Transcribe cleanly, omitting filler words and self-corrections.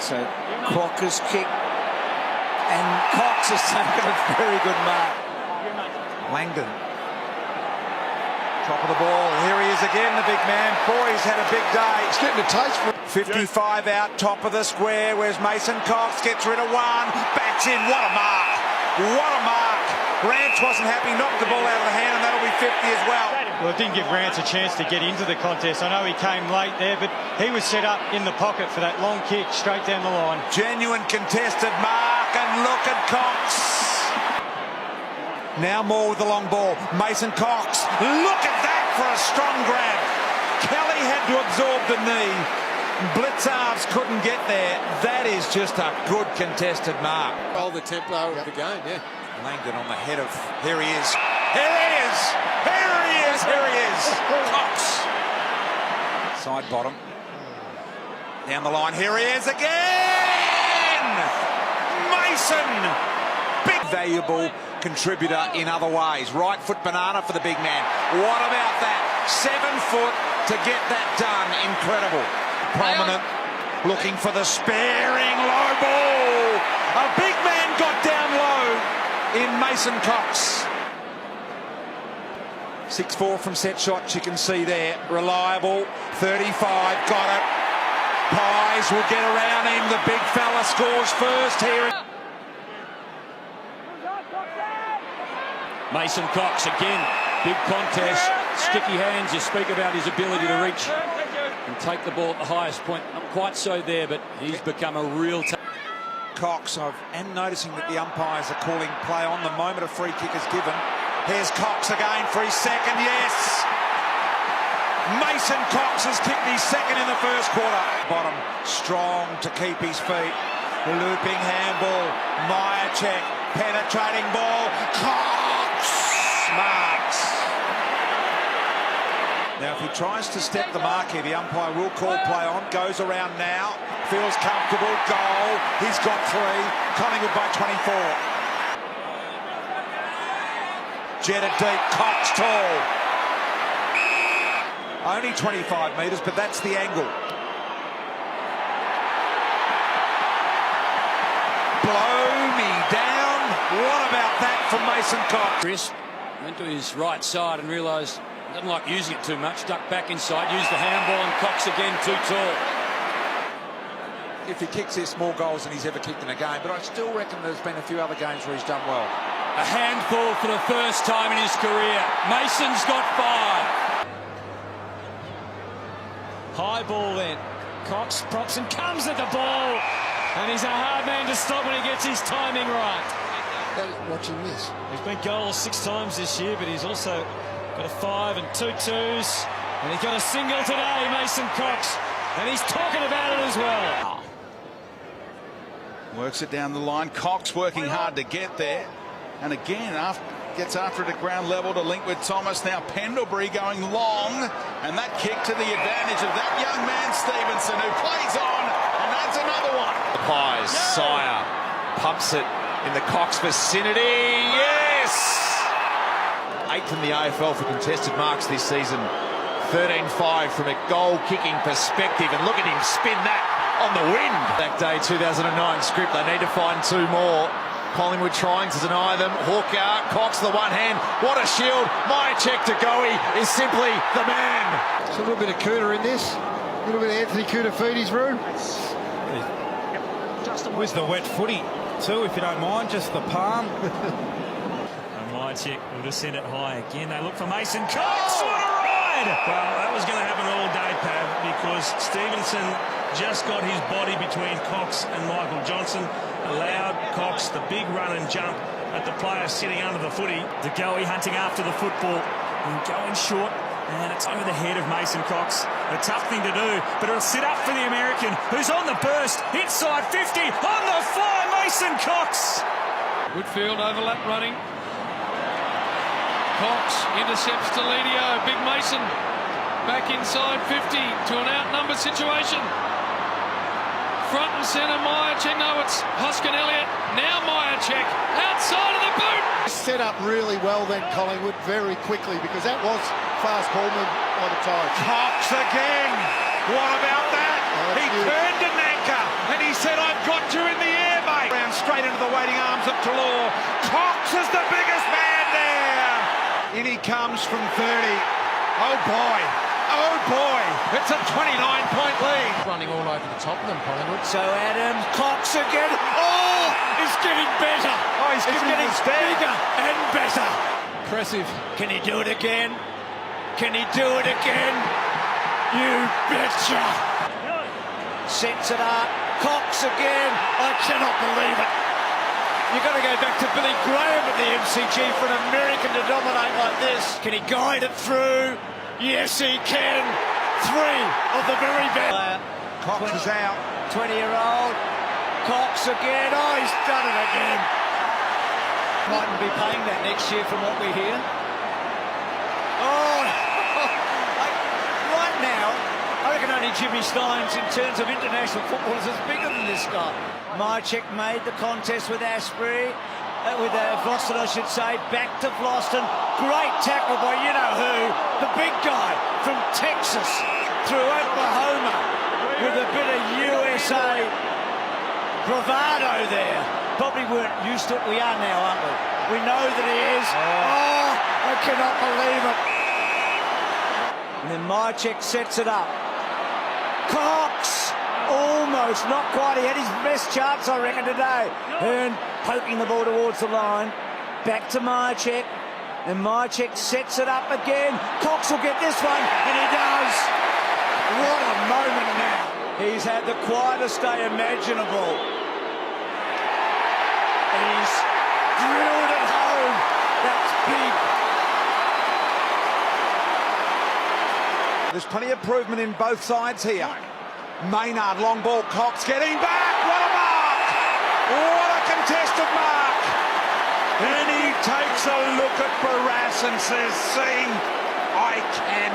So Crocker's kick, and Cox has taken a very good mark. Langdon. Top of the ball. Here he is again, the big man. Boy, he's had a big day. He's getting a taste for it. 55 out, top of the square. Where's Mason Cox? Gets rid of one. Backs in. What a mark. What a mark. Rance wasn't happy. Knocked the ball out of the hand, and that'll be 50 as well. Well, it didn't give Rance a chance to get into the contest. I know he came late there, but he was set up in the pocket for that long kick straight down the line. Genuine contested mark, and look at Cox. Now more with the long ball. Mason Cox. Look at that for a strong grab. Kelly had to absorb the knee. Blitzarves couldn't get there. That is just a good contested mark. Hold the tempo of the game, yeah. Langdon on the head of... Here he is. Here he is. Here he is. Here he is. Cox. Side bottom. Down the line. Here he is again. Mason. Big valuable contributor in other ways. Right foot banana for the big man. What about that? 7 foot to get that done. Incredible. Prominent. Looking for the sparing low ball. A big man got down low in Mason Cox. 6-4 from set shot, you can see there. Reliable. 35, got it. Pies will get around him. The big fella scores first here. Mason Cox again, big contest, sticky hands. You speak about his ability to reach and take the ball at the highest point. Not quite so there, but he's become a real... Cox, I am noticing that the umpires are calling play on the moment a free kick is given. Here's Cox again for his second, yes! Mason Cox has kicked his second in the first quarter. Bottom, strong to keep his feet. The looping handball, Myercheck, penetrating ball, Cox marks. Now if he tries to step the mark here, the umpire will call play on, goes around now, feels comfortable, goal, he's got 3, Collingwood by 24. Jetted deep, Cox tall. Only 25 metres, but that's the angle. Blow me down. What about that from Mason Cox? Chris went to his right side and realised he doesn't like using it too much. Ducked back inside, used the handball, and Cox again too tall. If he kicks, there's more goals than he's ever kicked in a game, but I still reckon there's been a few other games where he's done well. A handful for the first time in his career. Mason's got 5. High ball then. Cox props and comes at the ball. And he's a hard man to stop when he gets his timing right. Watching this. He's been goals 6 times this year, but he's also got a 5 and 2 twos. And he's got a single today, Mason Cox. And he's talking about it as well. Works it down the line. Cox working hard to get there. And again, gets after it at ground level to link with Thomas. Now Pendlebury going long. And that kick to the advantage of that young man, Stevenson, who plays on. And that's another one. The Pies, Sire pumps it in the Cox vicinity. Yes! 8th in the AFL for contested marks this season. 13-5 from a goal-kicking perspective. And look at him spin that on the wind. That day, 2009 script, they need to find 2 more. Collingwood trying to deny them. Hawker, Cox the one hand. What a shield. Myercheck to Goey is simply the man. It's a little bit of Cooter in this. A little bit of Anthony Cooter-Feedy's room. Where's the wet footy too, if you don't mind, just the palm. And Myercheck will just send it high again. They look for Mason Cox. What a ride! Well, that was going to happen all day, Pav, because Stevenson just got his body between Cox and Michael Johnson. Allowed Cox the big run and jump at the player sitting under the footy. De Goey hunting after the football and going short, and it's over the head of Mason Cox. A tough thing to do, but it'll sit up for the American, who's on the burst, inside 50, on the fly, Mason Cox. Woodfield overlap running. Cox intercepts Deledio. Big Mason back inside 50 to an outnumbered situation. Front and centre, Myercheck. No, it's Hoskin Elliott. Now Myercheck outside of the boot. Set up really well then, Collingwood, very quickly, because that was fast ball move by the Tigers. Cox again. What about that? He turned an anchor and he said, waiting arms of Treloar. Cox is the biggest man there. In he comes from 30. Oh boy. Oh boy. It's a 29-point lead. Running all over the top of them, Collingwood. So Adams, Cox again. Oh, he's getting better. Oh, he's getting bigger and better. Impressive. Can he do it again? Can he do it again? You betcha. Sets it up. Cox again. I cannot believe it. You've got to go back to Billy Graham at the MCG for an American to dominate like this. Can he guide it through? Yes, he can. 3 of the very best. Cox is out. 20-year-old. Cox again. Oh, he's done it again. Mightn't be paying that next year from what we hear. Oh, right now, I reckon only Jimmy Steins, in terms of international football, is bigger than this guy. Myercheck made the contest with Asprey, with Vlastuin, I should say. Back to Vlastuin. Great tackle by you-know-who, the big guy from Texas, through Oklahoma, with a bit of USA bravado there. Probably weren't used to it. We are now, aren't we? We know that he is. Oh, I cannot believe it. And then Myercheck sets it up. Cox, almost, not quite. He had his best chance, I reckon, today. Hearn poking the ball towards the line. Back to Myercheck. And Myercheck sets it up again. Cox will get this one, and he does. What a moment now. He's had the quietest day imaginable. He's drilled it home. That's big. There's plenty of improvement in both sides here. Maynard, long ball, Cox getting back. What a mark! What a contested mark! And he takes a look at Barrass and says, see, I can